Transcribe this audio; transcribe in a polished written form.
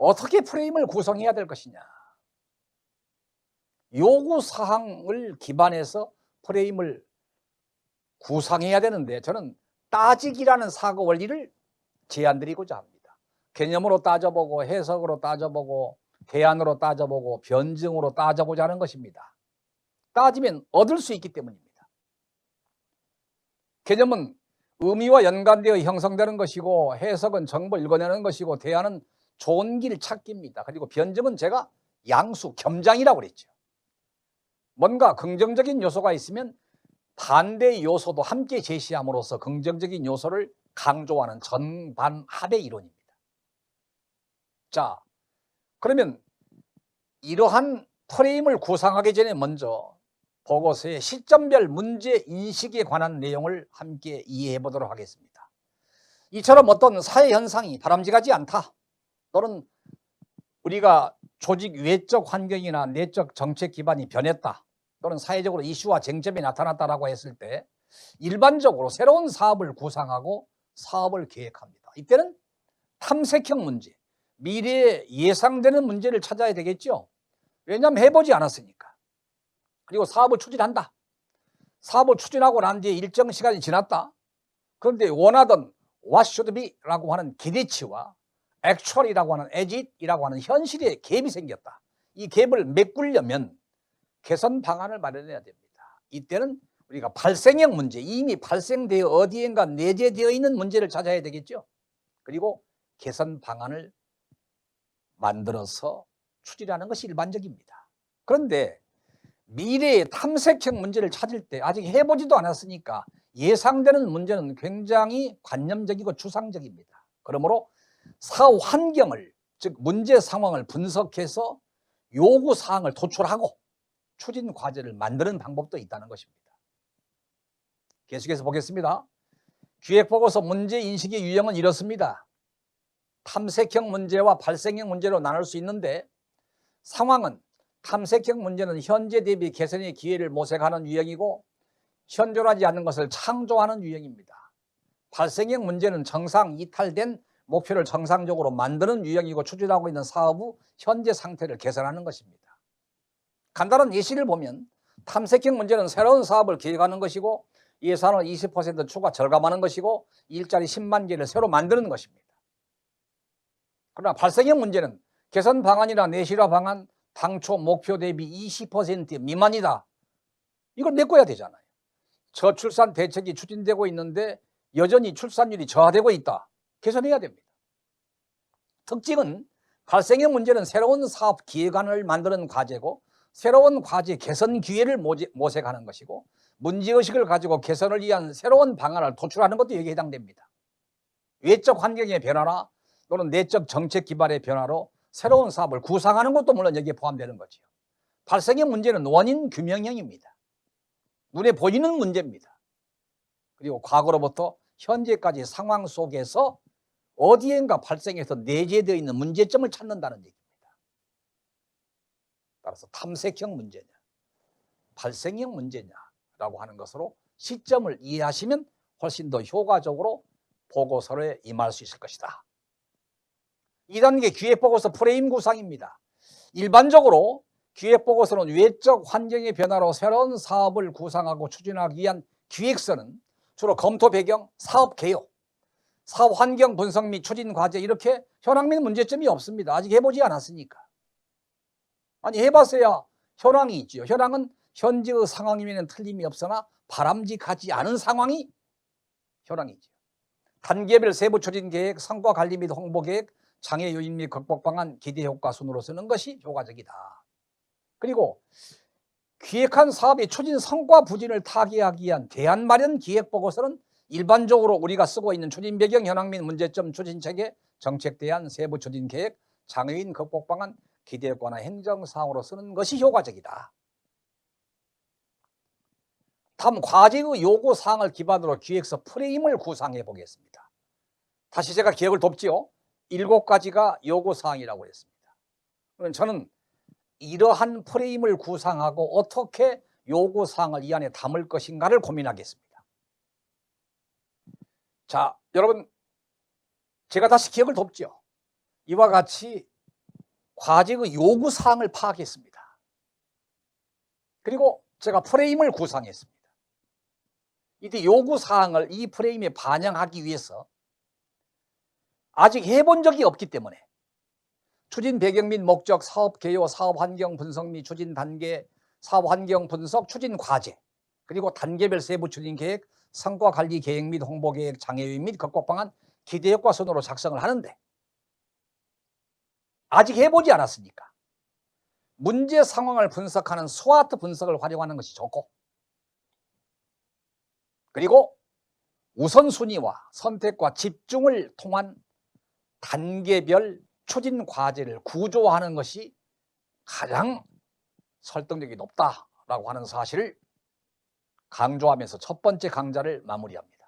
어떻게 프레임을 구성해야 될 것이냐. 요구사항을 기반해서 프레임을 구상해야 되는데 저는 따지기라는 사고 원리를 제안드리고자 합니다. 개념으로 따져보고 해석으로 따져보고 대안으로 따져보고 변증으로 따져보자 하는 것입니다. 따지면 얻을 수 있기 때문입니다. 개념은 의미와 연관되어 형성되는 것이고 해석은 정보를 읽어내는 것이고 대안은 좋은 길 찾기입니다. 그리고 변증은 제가 양수, 겸장이라고 그랬죠. 뭔가 긍정적인 요소가 있으면 반대 요소도 함께 제시함으로써 긍정적인 요소를 강조하는 전반합의 이론입니다. 자, 그러면 이러한 프레임을 구상하기 전에 먼저 보고서의 시점별 문제 인식에 관한 내용을 함께 이해해 보도록 하겠습니다. 이처럼 어떤 사회 현상이 바람직하지 않다, 또는 우리가 조직 외적 환경이나 내적 정책 기반이 변했다, 또는 사회적으로 이슈와 쟁점이 나타났다라고 했을 때 일반적으로 새로운 사업을 구상하고 사업을 계획합니다. 이때는 탐색형 문제, 미래에 예상되는 문제를 찾아야 되겠죠. 왜냐하면 해보지 않았으니까. 그리고 사업을 추진한다. 사업을 추진하고 난 뒤에 일정 시간이 지났다. 그런데 원하던 what should be라고 하는 기대치와 actual이라고 하는 as it이라고 하는 현실의 갭이 생겼다. 이 갭을 메꾸려면 개선 방안을 마련해야 됩니다. 이때는 우리가 발생형 문제, 이미 발생되어 어디엔가 내재되어 있는 문제를 찾아야 되겠죠. 그리고 개선 방안을 만들어서 추진하는 것이 일반적입니다. 그런데 미래의 탐색형 문제를 찾을 때 아직 해보지도 않았으니까 예상되는 문제는 굉장히 관념적이고 추상적입니다. 그러므로 사후 환경을, 즉 문제 상황을 분석해서 요구사항을 도출하고 추진 과제를 만드는 방법도 있다는 것입니다. 계속해서 보겠습니다. 기획보고서 문제인식의 유형은 이렇습니다. 탐색형 문제와 발생형 문제로 나눌 수 있는데, 상황은 탐색형 문제는 현재 대비 개선의 기회를 모색하는 유형이고 현존하지 않는 것을 창조하는 유형입니다. 발생형 문제는 정상 이탈된 목표를 정상적으로 만드는 유형이고 추진하고 있는 사업 후 현재 상태를 개선하는 것입니다. 간단한 예시를 보면 탐색형 문제는 새로운 사업을 기획하는 것이고 예산을 20% 추가 절감하는 것이고 일자리 10만 개를 새로 만드는 것입니다. 그러나 발생형 문제는 개선 방안이나 내실화 방안, 당초 목표 대비 20% 미만이다. 이걸 메꿔야 되잖아요. 저출산 대책이 추진되고 있는데 여전히 출산율이 저하되고 있다. 개선해야 됩니다. 특징은 발생형 문제는 새로운 사업 기획안을 만드는 과제고 새로운 과제 개선 기회를 모색하는 것이고 문제의식을 가지고 개선을 위한 새로운 방안을 도출하는 것도 여기에 해당됩니다. 외적 환경의 변화나 또는 내적 정책 기반의 변화로 새로운 사업을 구상하는 것도 물론 여기에 포함되는 거죠. 발생형 문제는 원인 규명형입니다. 눈에 보이는 문제입니다. 그리고 과거로부터 현재까지 상황 속에서 어디엔가 발생해서 내재되어 있는 문제점을 찾는다는 얘기입니다. 따라서 탐색형 문제냐, 발생형 문제냐라고 하는 것으로 시점을 이해하시면 훨씬 더 효과적으로 보고서에 임할 수 있을 것이다. 2단계 기획보고서 프레임 구상입니다. 일반적으로 기획보고서는 외적 환경의 변화로 새로운 사업을 구상하고 추진하기 위한 기획서는 주로 검토 배경, 사업 개요, 사업 환경 분석 및 추진 과제, 이렇게 현황 및 문제점이 없습니다. 아직 해보지 않았으니까. 아니 해봤어야 현황이 있죠. 현황은 현재의 상황이면 틀림이 없으나 바람직하지 않은 상황이 현황이죠. 단계별 세부 추진 계획, 성과 관리 및 홍보 계획, 장애 요인 및 극복 방안, 기대 효과 순으로 쓰는 것이 효과적이다. 그리고 기획한 사업의 추진 성과 부진을 타개하기 위한 대안 마련 기획 보고서는 일반적으로 우리가 쓰고 있는 추진 배경, 현황 및 문제점 추진 체계, 정책 대안, 세부 추진 계획, 장애 요인 극복 방안, 기대 효과나 행정 사항으로 쓰는 것이 효과적이다. 다음 과제의 요구 사항을 기반으로 기획서 프레임을 구상해 보겠습니다. 다시 제가 기억을 돕지요. 7가지가 요구 사항이라고 했습니다. 저는 이러한 프레임을 구상하고 어떻게 요구 사항을 이 안에 담을 것인가를 고민하겠습니다. 자, 여러분, 제가 다시 기억을 돕죠. 이와 같이 과제의 요구사항을 파악했습니다. 그리고 제가 프레임을 구상했습니다. 이때 요구사항을 이 프레임에 반영하기 위해서 아직 해본 적이 없기 때문에 추진 배경 및 목적, 사업 개요, 사업 환경 분석 및 추진 단계, 사업 환경 분석, 추진 과제, 그리고 단계별 세부 추진 계획, 성과 관리 계획 및 홍보 계획, 장애 요인 및 극복 방안, 기대 효과 순으로 작성을 하는데 아직 해보지 않았으니까 문제 상황을 분석하는 스와트 분석을 활용하는 것이 좋고, 그리고 우선순위와 선택과 집중을 통한 단계별 추진 과제를 구조화하는 것이 가장 설득력이 높다라고 하는 사실을 강조하면서 첫 번째 강좌를 마무리합니다.